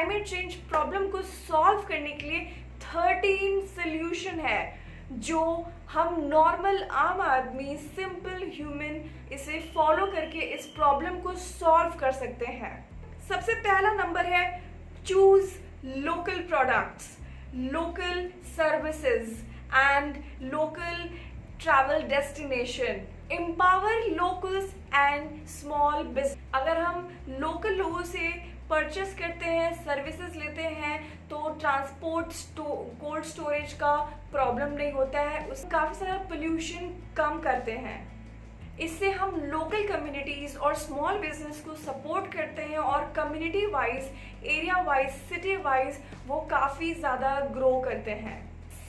Climate change problem को solve करने के लिए 13 सोल्यूशन है जो हम नॉर्मल आम आदमी सिंपल ह्यूमन इसे फॉलो करके इस प्रॉब्लम को सॉल्व कर सकते हैं। सबसे पहला नंबर है choose local products, local services and local travel destination. Empower locals and small business. अगर हम लोकल लोगों से परचेस करते हैं, सर्विसेज लेते हैं, तो ट्रांसपोर्ट कोल्ड स्टोरेज का प्रॉब्लम नहीं होता है, उस काफ़ी सारा पोल्यूशन कम करते हैं। इससे हम लोकल कम्युनिटीज़ और स्मॉल बिजनेस को सपोर्ट करते हैं और community wise, area wise, city wise वो काफ़ी ज़्यादा ग्रो करते हैं।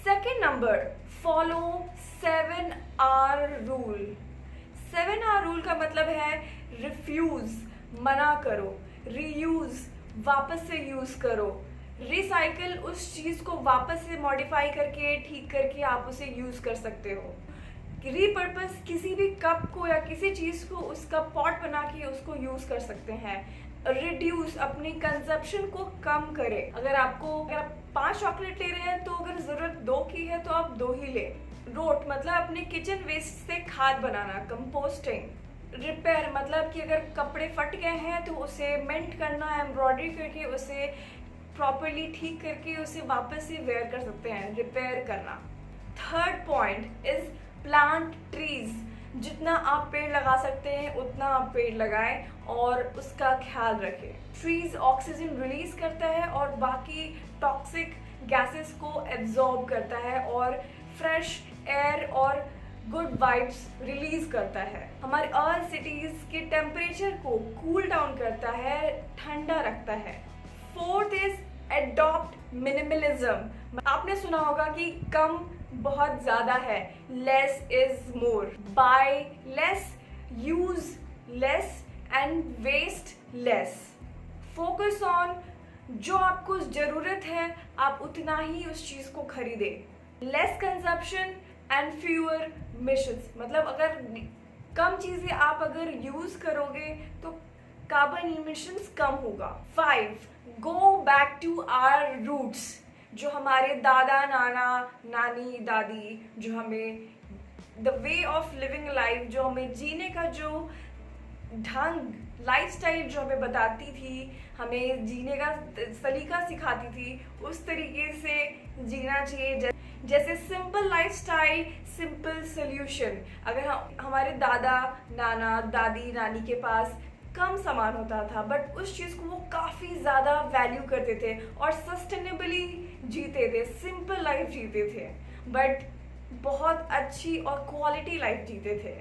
Second number, follow 7R rule. 7R rule का मतलब है रिफ्यूज़, मना करो, रीयूज़, वापस से यूज़ करो, रिसाइकल, उस चीज़ को वापस से मॉडिफाई करके, ठीक करके आप उसे यूज़ कर सकते हो। रीपर्पस, किसी भी कप को या किसी चीज़ को उसका पॉट बना के उसको यूज़ कर सकते हैं। रिड्यूस, अपनी कंजप्शन को कम करें। अगर आप 5 चॉकलेट ले रहे हैं तो अगर ज़रूरत 2 की है तो आप 2 ही लें। रोट मतलब अपने किचन वेस्ट से खाद बनाना, कंपोस्टिंग। रिपेयर मतलब कि अगर कपड़े फट गए हैं तो उसे मेंट करना, एम्ब्रॉयडरी करके उसे प्रॉपरली ठीक करके उसे वापस से वेयर कर सकते हैं, रिपेयर करना। Third point is plant trees. जितना आप पेड़ लगा सकते हैं उतना आप पेड़ लगाएं और उसका ख्याल रखें। ट्रीज ऑक्सीजन रिलीज करता है और बाकी टॉक्सिक गैसेस को एब्जॉर्ब करता है और फ्रेश एयर और गुड वाइब्स रिलीज करता है। हमारे अर्थ सिटीज के टेम्परेचर को कूल डाउन करता है, ठंडा रखता है। Fourth is adopt minimalism. आपने सुना होगा कि कम बहुत ज़्यादा है, less is more. Buy less, use less and waste less. Focus on जो आपको ज़रूरत है, आप उतना ही उस चीज़ को खरीदें। Less consumption and fewer missions, मतलब अगर कम चीज़ें आप अगर यूज़ करोगे तो कार्बन इमिशंस कम होगा। 5, go back to our roots. जो हमारे दादा, नाना, नानी, दादी, जो हमें the way of living life, जो हमें जीने का जो ढंग, लाइफस्टाइल जो हमें बताती थी, हमें जीने का सलीका सिखाती थी, उस तरीके से जीना चाहिए। जैसे सिंपल लाइफस्टाइल, सिंपल सोल्यूशन। अगर हमारे दादा, नाना, दादी, नानी के पास कम सामान होता था बट उस चीज़ को वो काफ़ी ज़्यादा वैल्यू करते थे और सस्टेनेबली जीते थे, सिंपल लाइफ जीते थे बट बहुत अच्छी और क्वालिटी लाइफ जीते थे।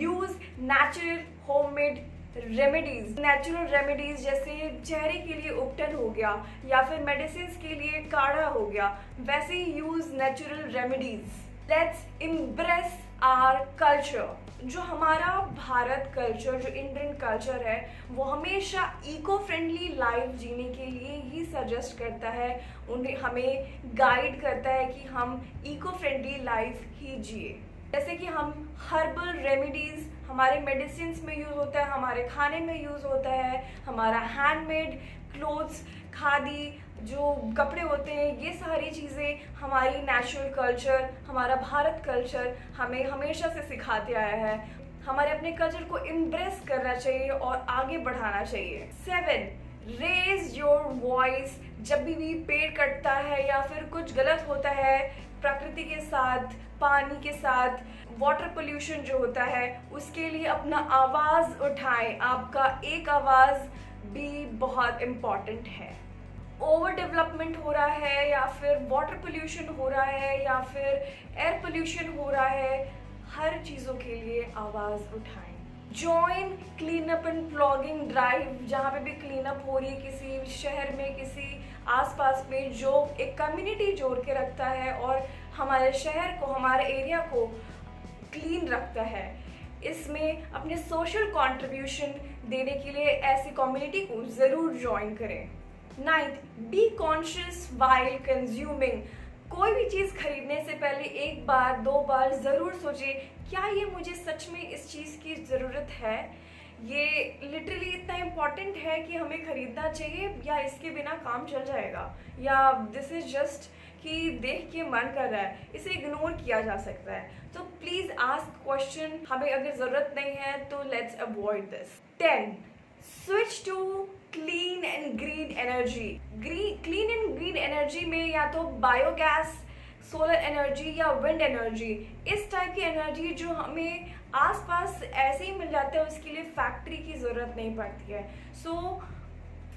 Use natural homemade remedies. Natural remedies जैसे चेहरे के लिए उपटन हो गया या फिर मेडिसिन के लिए काढ़ा हो गया, वैसे ही use natural remedies. Let's impress our culture. जो हमारा भारत कल्चर, जो इंडियन कल्चर है, वो हमेशा इको फ्रेंडली लाइफ जीने के लिए ही सजेस्ट करता है, उन्हें हमें गाइड करता है कि हम इको फ्रेंडली लाइफ ही जिए। जैसे कि हम हर्बल रेमेडीज़ हमारे मेडिसिन में यूज़ होता है, हमारे खाने में यूज़ होता है, हमारा हैंडमेड क्लोथ्स, खादी जो कपड़े होते हैं, ये सारी चीज़ें हमारी नेचुरल कल्चर, हमारा भारत कल्चर हमें हमेशा से सिखाते आया है। हमारे अपने कल्चर को इम्प्रेस करना चाहिए और आगे बढ़ाना चाहिए। 7, रेज योर वॉइस। जब भी पेड़ कटता है या फिर कुछ गलत होता है प्रकृति के साथ, पानी के साथ, वाटर पोल्यूशन जो होता है, उसके लिए अपना आवाज़ उठाएं। आपका एक आवाज़ भी बहुत इम्पॉर्टेंट है। ओवर डेवलपमेंट हो रहा है या फिर वाटर पोल्यूशन हो रहा है या फिर एयर पोल्यूशन हो रहा है, हर चीज़ों के लिए आवाज़ उठाएं। Join clean up and plogging drive. जहाँ पे भी क्लीन अप हो रही है किसी शहर में, किसी आसपास में, जो एक कम्युनिटी जोड़ के रखता है और हमारे शहर को, हमारे एरिया को क्लीन रखता है, इसमें अपने सोशल कंट्रीब्यूशन देने के लिए ऐसी कम्युनिटी को ज़रूर ज्वाइन करें। 9th, be conscious while consuming. कोई भी चीज़ खरीदने से पहले 1 बार 2 बार ज़रूर सोचें, क्या ये मुझे सच में इस चीज़ की ज़रूरत है ये लिटरली इतना इम्पोर्टेंट है कि हमें खरीदना चाहिए या इसके बिना काम चल जाएगा, या दिस इज जस्ट कि देख के मन कर रहा है, इसे इग्नोर किया जा सकता है। तो प्लीज आस्क क्वेश्चन, हमें अगर ज़रूरत नहीं है तो let's avoid this. 10. Switch to clean and green energy. Clean and green energy में या तो बायोगैस, सोलर एनर्जी या विंड एनर्जी, इस टाइप की एनर्जी जो हमें आसपास ऐसे ही मिल जाता है, उसके लिए फैक्ट्री की ज़रूरत नहीं पड़ती है। सो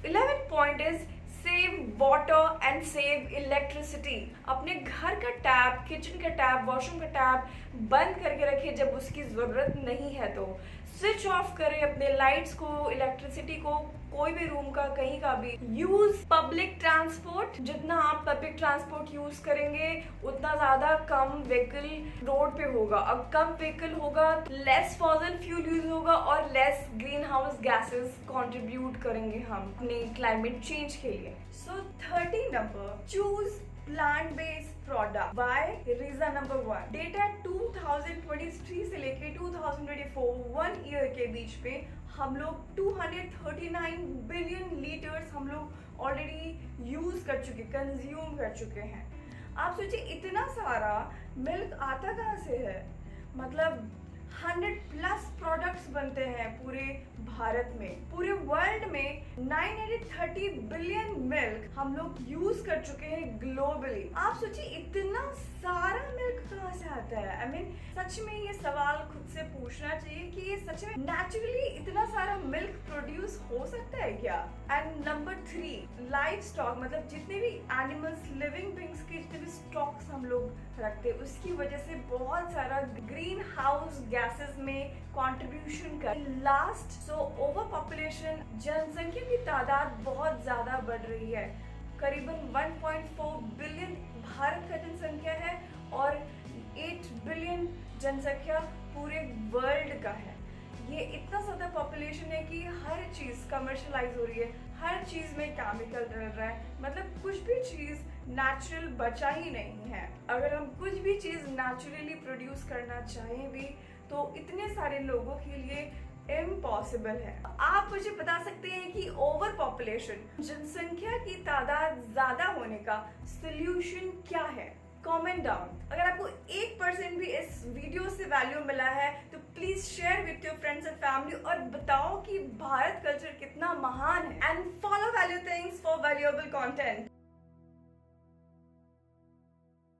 11th point is save water and save electricity. अपने घर का टैप, किचन का टैप, वॉशरूम का टैप बंद करके रखें जब उसकी ज़रूरत नहीं है तो स्विच ऑफ करें अपने लाइट्स को, इलेक्ट्रिसिटी को, कोई भी रूम का, कहीं का भी। यूज पब्लिक ट्रांसपोर्ट, जितना आप पब्लिक ट्रांसपोर्ट यूज करेंगे उतना ज्यादा कम व्हीकल रोड पे होगा। अब कम व्हीकल होगा, लेस फॉसिल फ्यूल यूज होगा और less greenhouse gases contribute करेंगे हम अपने क्लाइमेट चेंज के लिए। So 13 number, choose plant based product. By reason number 1, data 2023 से लेके 2024 1 ईयर के बीच में हम लोग 239 बिलियन लीटर्स हम लोग ऑलरेडी यूज कर चुके, कंज्यूम कर चुके हैं। आप सोचिए इतना सारा मिल्क आता कहाँ से है? मतलब 100+ प्रोडक्ट्स बनते हैं पूरे भारत में। पूरे वर्ल्ड में 930 बिलियन मिल्क हम लोग यूज कर चुके हैं ग्लोबली। आप सोचिए इतना सारा मिल्क कहाँ से आता है? आई मीन सच में ये सवाल खुद से पूछना चाहिए कि ये सच में नेचुरली इतना सारा मिल्क प्रोड्यूस हो सकता है क्या? एंड नंबर 3, लाइव स्टॉक, मतलब जितने भी एनिमल्स, लिविंग बींग्स के जितने भी स्टॉक्स हम लोग रखते हैं, उसकी वजह से बहुत सारा ग्रीन हाउस गैसेस में कंट्रीब्यूशन कर। लास्ट, सो ओवर पॉपुलेशन, जनसंख्या की तादाद बहुत ज्यादा बढ़ रही है। करीबन 1.4 बिलियन भारत का जनसंख्या है और 8 बिलियन जनसंख्या पूरे वर्ल्ड का है। ये इतना ज़्यादा पॉपुलेशन है कि हर चीज़ कमर्शलाइज हो रही है, हर चीज़ में केमिकल डल रहा है, मतलब कुछ भी चीज़ नेचुरल बचा ही नहीं है। अगर हम कुछ भी चीज़ नेचुरली प्रोड्यूस करना चाहें भी तो इतने सारे लोगों के लिए इम्पॉसिबल है। आप मुझे बता सकते हैं कि ओवर पॉपुलेशन, जनसंख्या की तादाद ज्यादा होने का सोल्यूशन क्या है? Comment down. अगर आपको 1% भी इस वीडियो से वैल्यू मिला है तो please share with your friends and family और बताओ कि भारत कल्चर कितना महान है। And follow value things for valuable content.